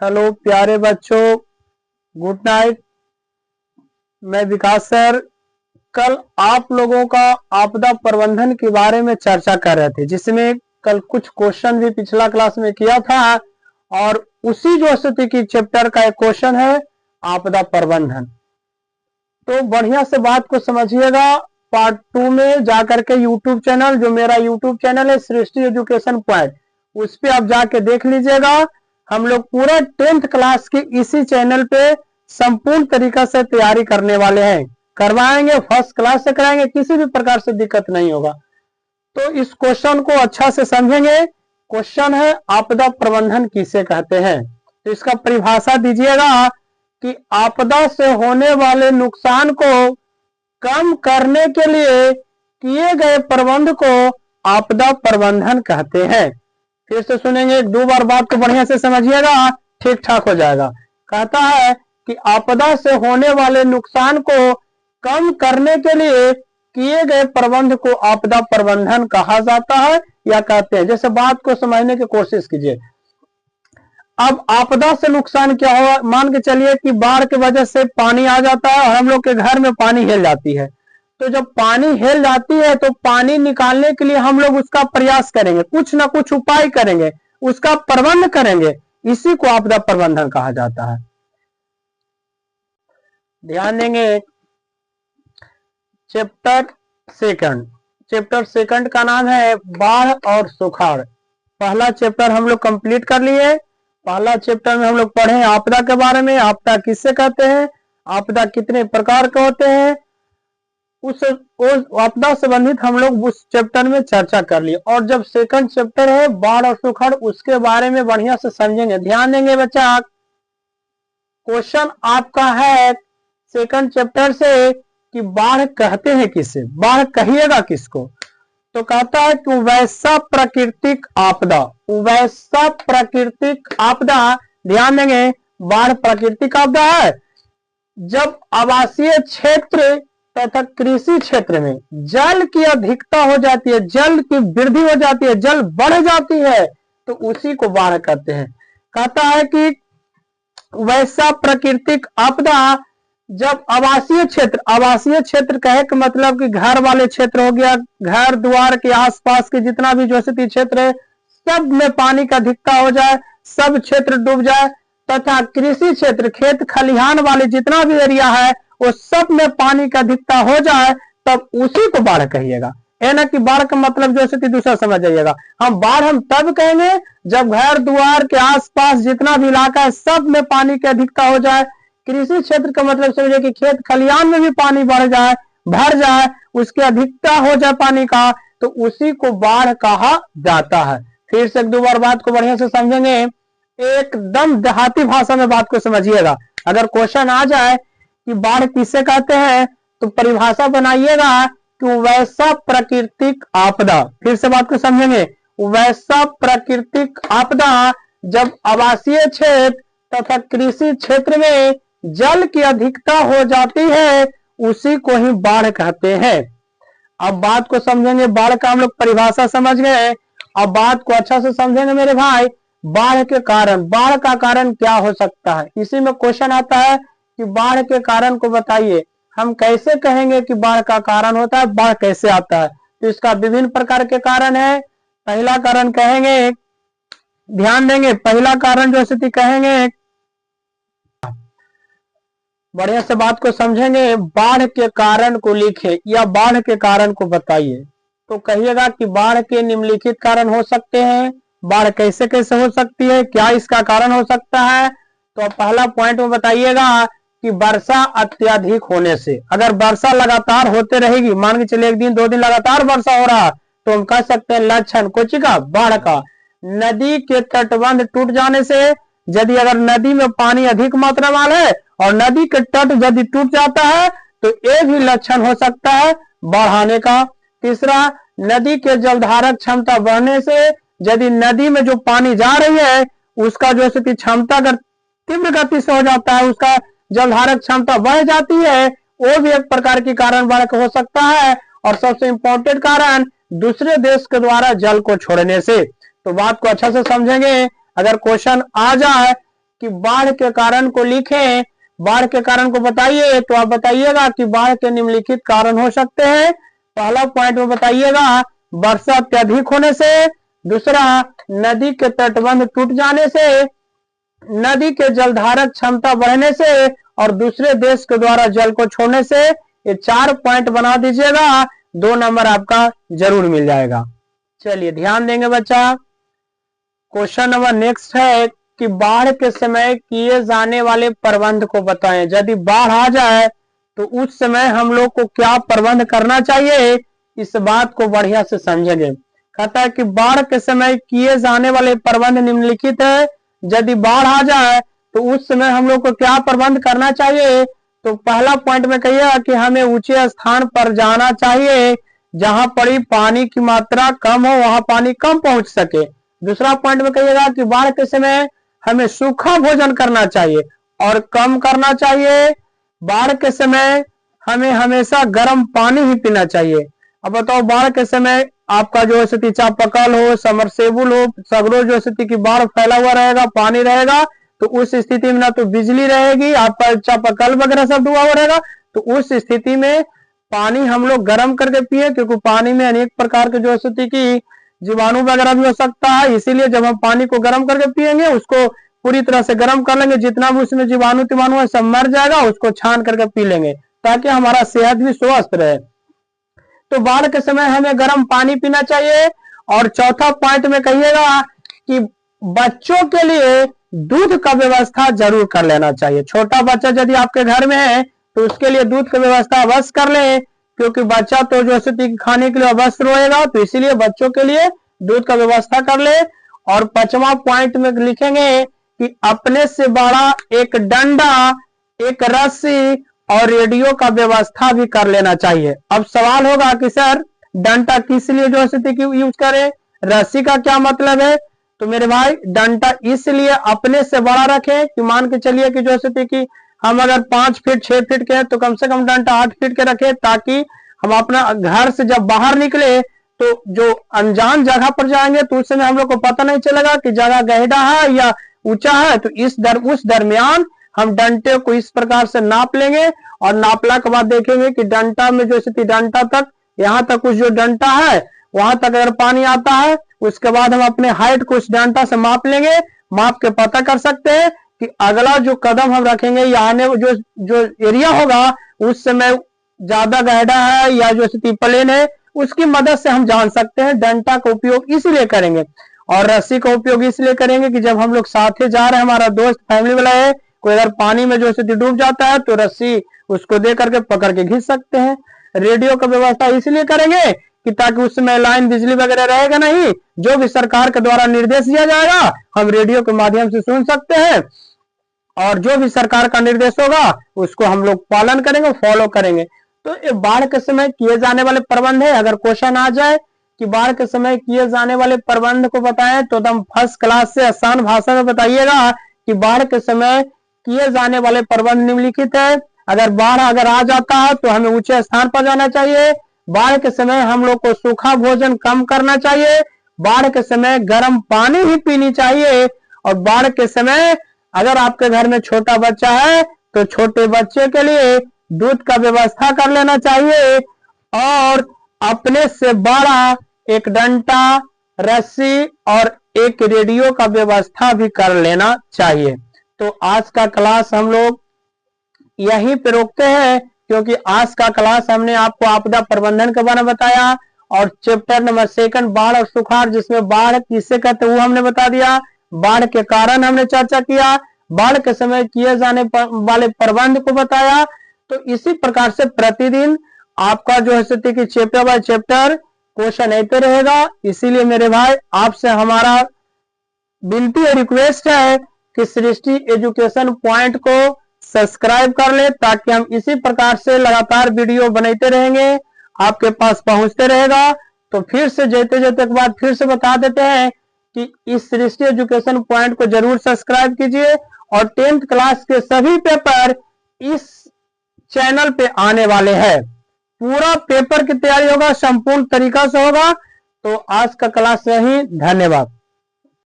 Hello प्यारे बच्चों, good night. मैं विकास सर। कल आप लोगों का आपदा प्रबंधन के बारे में चर्चा कर रहे थे, जिसमें कल कुछ क्वेश्चन भी पिछला क्लास में किया था और उसी जो स्थिति की चैप्टर का एक क्वेश्चन है आपदा प्रबंधन। तो बढ़िया से बात को समझिएगा। पार्ट 2 में जाकर के यूट्यूब चैनल, जो मेरा यूट्यूब चैनल है सृष्टि एजुकेशन पॉइंट, उस पे आप जाके देख लीजिएगा। हम लोग पूरा 10th क्लास की इसी चैनल पे संपूर्ण तरीका से तैयारी करने वाले हैं, करवाएंगे, फर्स्ट क्लास से कराएंगे, किसी भी प्रकार से दिक्कत नहीं होगा। तो इस क्वेश्चन को अच्छा से समझेंगे। क्वेश्चन है आपदा प्रबंधन किसे कहते हैं। तो इसका परिभाषा दीजिएगा कि आपदा से होने वाले नुकसान को कम करने के लिए किए गए प्रबंध को आपदा प्रबंधन कहते हैं। फिर से सुनेंगे, एक दो बार बात को बढ़िया से समझिएगा, ठीक ठाक हो जाएगा। कहता है कि आपदा से होने वाले नुकसान को कम करने के लिए किए गए प्रबंध को आपदा प्रबंधन कहा जाता है या कहते हैं। जैसे बात को समझने की कोशिश कीजिए। अब आपदा से नुकसान क्या हुआ, मान के चलिए कि बाढ़ की वजह से पानी आ जाता है और हम लोग के घर में पानी हिल जाती है। तो जब पानी हिल जाती है तो पानी निकालने के लिए हम लोग उसका प्रयास करेंगे, कुछ ना कुछ उपाय करेंगे, उसका प्रबंध करेंगे। इसी को आपदा प्रबंधन कहा जाता है। ध्यान देंगे। चैप्टर सेकंड का नाम है बाढ़ और सुखाड़। पहला चैप्टर हम लोग कंप्लीट कर लिए। पहला चैप्टर में हम लोग पढ़े आपदा के बारे में, आपदा किससे कहते हैं, आपदा कितने प्रकार के होते हैं, उस आपदा संबंधित हम लोग उस चैप्टर में चर्चा कर लिए। और जब सेकंड चैप्टर है बाढ़ और सुखाड़, उसके बारे में बढ़िया से समझेंगे। ध्यान देंगे बच्चा। क्वेश्चन आपका है सेकंड चैप्टर से कि बाढ़ कहते हैं किसे, बाढ़ कहिएगा किसको। तो कहता है कि वैसा प्राकृतिक आपदा, वैसा प्राकृतिक आपदा। ध्यान देंगे, बाढ़ प्राकृतिक आपदा है जब आवासीय क्षेत्र तथा कृषि क्षेत्र में जल की अधिकता हो जाती है, जल की वृद्धि हो जाती है, जल बढ़ जाती है, तो उसी को बाढ़ कहते हैं। कहता है कि वैसा प्राकृतिक आपदा जब आवासीय क्षेत्र कहे का मतलब कि घर वाले क्षेत्र हो गया, घर द्वार के आसपास के जितना भी जो क्षेत्र है सब में पानी का अधिकता हो जाए, सब क्षेत्र डूब जाए, तथा कृषि क्षेत्र खेत खलिहान वाले जितना भी एरिया है वो सब में पानी का अधिकता हो जाए, तब उसी को बाढ़ कहिएगा। है ना कि बाढ़ का मतलब जो स्थिति दूसरा समझ जाइएगा। हम बाढ़ हम तब कहेंगे जब घर द्वार के आसपास जितना भी इलाका है सब में पानी की अधिकता हो जाए। कृषि क्षेत्र का मतलब समझिए कि खेत खलिहान में भी पानी बढ़ जाए, भर जाए, उसकी अधिकता हो जाए पानी का, तो उसी को बाढ़ कहा जाता है। फिर से एक दो बार बात को बढ़िया से समझेंगे, एकदम देहाती भाषा में बात को समझिएगा। अगर क्वेश्चन आ जाए कि बाढ़ किसे कहते हैं तो परिभाषा बनाइएगा कि वैसा प्राकृतिक आपदा। फिर से बात को समझेंगे, वैसा प्राकृतिक आपदा जब आवासीय क्षेत्र तथा कृषि क्षेत्र में जल की अधिकता हो जाती है, उसी को ही बाढ़ कहते हैं। अब बात को समझेंगे, बाढ़ का हम लोग परिभाषा समझ गए। अब बात को अच्छा से समझेंगे मेरे भाई। बाढ़ के कारण, बाढ़ का कारण क्या हो सकता है, इसी में क्वेश्चन आता है कि बाढ़ के कारण को बताइए। हम कैसे कहेंगे कि बाढ़ का कारण होता है, बाढ़ कैसे आता है। तो इसका विभिन्न प्रकार के कारण है। पहला कारण कहेंगे, ध्यान देंगे, पहला कारण जो स्थिति कहेंगे, बढ़िया से बात को समझेंगे। बाढ़ के कारण को लिखे या बाढ़ के कारण को बताइए। तो कहिएगा कि बाढ़ के निम्नलिखित कारण हो सकते हैं। बाढ़ कैसे कैसे हो सकती है, क्या इसका कारण हो सकता है। तो पहला पॉइंट में बताइएगा कि वर्षा अत्यधिक होने से। अगर वर्षा लगातार होते रहेगी, मान के चलिए 1 दिन 2 दिन लगातार वर्षा हो रहा, तो हम कह सकते हैं लक्षण कुछ का बाढ़ का। नदी के तटबंध टूट जाने से, यदि अगर नदी में पानी अधिक मात्रा में है और नदी के तट यदि टूट जाता है तो ये भी लक्षण हो सकता है बाढ़ आने का। तीसरा, नदी के जलधारक क्षमता बढ़ने से, यदि नदी में जो पानी जा रही है उसका जो स्थिति क्षमता अगर तीव्र गति से हो जाता है, उसका जलधारक क्षमता बढ़ जाती है, वो भी एक प्रकार की कारण बाढ़ का हो सकता है। और सबसे इंपॉर्टेंट कारण दूसरे देश के द्वारा जल को छोड़ने से। तो बात को अच्छा से समझेंगे। अगर क्वेश्चन आ जाए कि बाढ़ के कारण को लिखें, बाढ़ के कारण को बताइए, तो आप बताइएगा कि बाढ़ के निम्नलिखित कारण हो सकते हैं। पहला पॉइंट में बताइएगा वर्षा अत्यधिक होने से, दूसरा नदी के तटबंध टूट जाने से, नदी के जलधारक क्षमता बढ़ने से, और दूसरे देश के द्वारा जल को छोड़ने से। ये 4 पॉइंट बना दीजिएगा, 2 नंबर आपका जरूर मिल जाएगा। चलिए ध्यान देंगे बच्चा। क्वेश्चन नंबर नेक्स्ट है कि बाढ़ के समय किए जाने वाले प्रबंध को बताएं। यदि बाढ़ आ जाए तो उस समय हम लोग को क्या प्रबंध करना चाहिए, इस बात को बढ़िया से समझेंगे। कहता है कि बाढ़ के समय किए जाने वाले प्रबंध निम्नलिखित है। यदि बाढ़ आ जाए तो उस समय हम लोग को क्या प्रबंध करना चाहिए। तो पहला पॉइंट में कहिएगा कि हमें ऊंचे स्थान पर जाना चाहिए, जहां पर पानी की मात्रा कम हो, वहां पानी कम पहुंच सके। दूसरा पॉइंट में कहिएगा कि बाढ़ के समय हमें सूखा भोजन करना चाहिए और कम करना चाहिए। बाढ़ के समय हमें हमेशा गर्म पानी ही पीना चाहिए। अब बताओ बाढ़ के समय आपका जो स्थिति चापाकल हो, समरसेबुल हो, सगरो जो स्थिति की बाढ़ फैला हुआ रहेगा, पानी रहेगा, तो उस स्थिति में ना तो बिजली रहेगी, आपका चापाकल वगैरह सब डूबा हुआ रहेगा। तो उस स्थिति में पानी हम लोग गर्म करके पिए, क्योंकि पानी में अनेक प्रकार के जो स्थिति की जीवाणु वगैरह भी हो सकता है। इसीलिए जब हम पानी को गर्म करके पिएंगे, उसको पूरी तरह से गर्म कर लेंगे, जितना भी उसमें जीवाणु तिवाणु है सब मर जाएगा, उसको छान करके पी लेंगे, ताकि हमारा सेहत भी स्वस्थ रहे। तो बाढ़ के समय हमें गर्म पानी पीना चाहिए। और चौथा पॉइंट में कहिएगा कि बच्चों के लिए दूध का व्यवस्था जरूर कर लेना चाहिए। छोटा बच्चा यदि आपके घर में है तो उसके लिए दूध की व्यवस्था अवश्य कर ले, क्योंकि बच्चा तो जो स्थिति खाने के लिए अवश्य रोएगा, तो इसीलिए बच्चों के लिए दूध का व्यवस्था कर ले। और 5वां पॉइंट में लिखेंगे कि अपने से बड़ा एक डंडा, एक रस्सी और रेडियो का व्यवस्था भी कर लेना चाहिए। अब सवाल होगा कि सर डंडा किस लिए जो स्थिति की यूज करें, रस्सी का क्या मतलब है। तो मेरे भाई डंडा इसलिए अपने से बड़ा रखें कि मान के चलिए कि जो स्थिति की हम अगर 5 फीट 6 फीट के हैं, तो कम से कम डंडा 8 फीट के रखें, ताकि हम अपना घर से जब बाहर निकले तो जो अनजान जगह पर जाएंगे तो उस समय हम लोग को पता नहीं चलेगा कि जगह गहरा है या ऊंचा है। तो उस दरमियान हम डंडे को इस प्रकार से नाप लेंगे, और नापला के बाद देखेंगे कि डंडा में जो स्थिति डंडा तक, यहाँ तक कुछ जो डंडा है वहां तक अगर पानी आता है, उसके बाद हम अपने हाइट को उस डंडा से माप लेंगे। माप के पता कर सकते हैं कि अगला जो कदम हम रखेंगे या आने जो एरिया होगा उस समय ज्यादा गहरा है या जो स्थिति प्लेन है, उसकी मदद से हम जान सकते हैं। डंडा का उपयोग इसलिए करेंगे और रस्सी का उपयोग इसलिए करेंगे कि जब हम लोग साथ जा रहे हैं, हमारा दोस्त फैमिली वाला है, कोई अगर पानी में जो स्थिति डूब जाता है तो रस्सी उसको दे करके पकड़ के खींच सकते हैं। रेडियो का व्यवस्था इसलिए करेंगे कि ताकि उस समय लाइन बिजली वगैरह रहेगा नहीं, जो भी सरकार के द्वारा निर्देश दिया जाएगा हम रेडियो के माध्यम से सुन सकते हैं, और जो भी सरकार का निर्देश होगा उसको हम लोग पालन करेंगे, फॉलो करेंगे। तो ये बाढ़ के समय किए जाने वाले प्रबंध है। अगर क्वेश्चन आ जाए कि बाढ़ के समय किए जाने वाले प्रबंध को बताएं, तो एकदम फर्स्ट क्लास से आसान भाषा में बताइएगा कि बाढ़ के समय किए जाने वाले प्रबंध निम्नलिखित है। अगर बाढ़ आ जाता है तो हमें ऊंचे स्थान पर जाना चाहिए। बाढ़ के समय हम लोग को सूखा भोजन कम करना चाहिए। बाढ़ के समय गर्म पानी ही पीनी चाहिए। और बाढ़ के समय अगर आपके घर में छोटा बच्चा है तो छोटे बच्चे के लिए दूध का व्यवस्था कर लेना चाहिए, और अपने से बड़ा एक डंडा, रस्सी और एक रेडियो का व्यवस्था भी कर लेना चाहिए। तो आज का क्लास हम लोग यहीं पे रोकते हैं, क्योंकि आज का क्लास हमने आपको आपदा प्रबंधन के बारे में बताया, और चैप्टर नंबर 2 बाढ़ और सुखाड़, जिसमें बाढ़ किसे कहते हैं वो हमने बता दिया, बाढ़ के कारण हमने चर्चा किया, बाढ़ के समय किए जाने वाले प्रबंध को बताया। तो इसी प्रकार से प्रतिदिन आपका जो स्थिति की चैप्टर बाय चैप्टर क्वेश्चन आते रहेगा। इसीलिए मेरे भाई आपसे हमारा विनती और रिक्वेस्ट है कि सृष्टि एजुकेशन पॉइंट को सब्सक्राइब कर ले, ताकि हम इसी प्रकार से लगातार वीडियो बनाते रहेंगे, आपके पास पहुंचते रहेगा। तो फिर से जेते के बाद फिर से बता देते हैं कि इस सृष्टि एजुकेशन पॉइंट को जरूर सब्सक्राइब कीजिए, और 10th क्लास के सभी पेपर इस चैनल पे आने वाले हैं। पूरा पेपर की तैयारी होगा, संपूर्ण तरीका से होगा। तो आज का क्लास यही, धन्यवाद।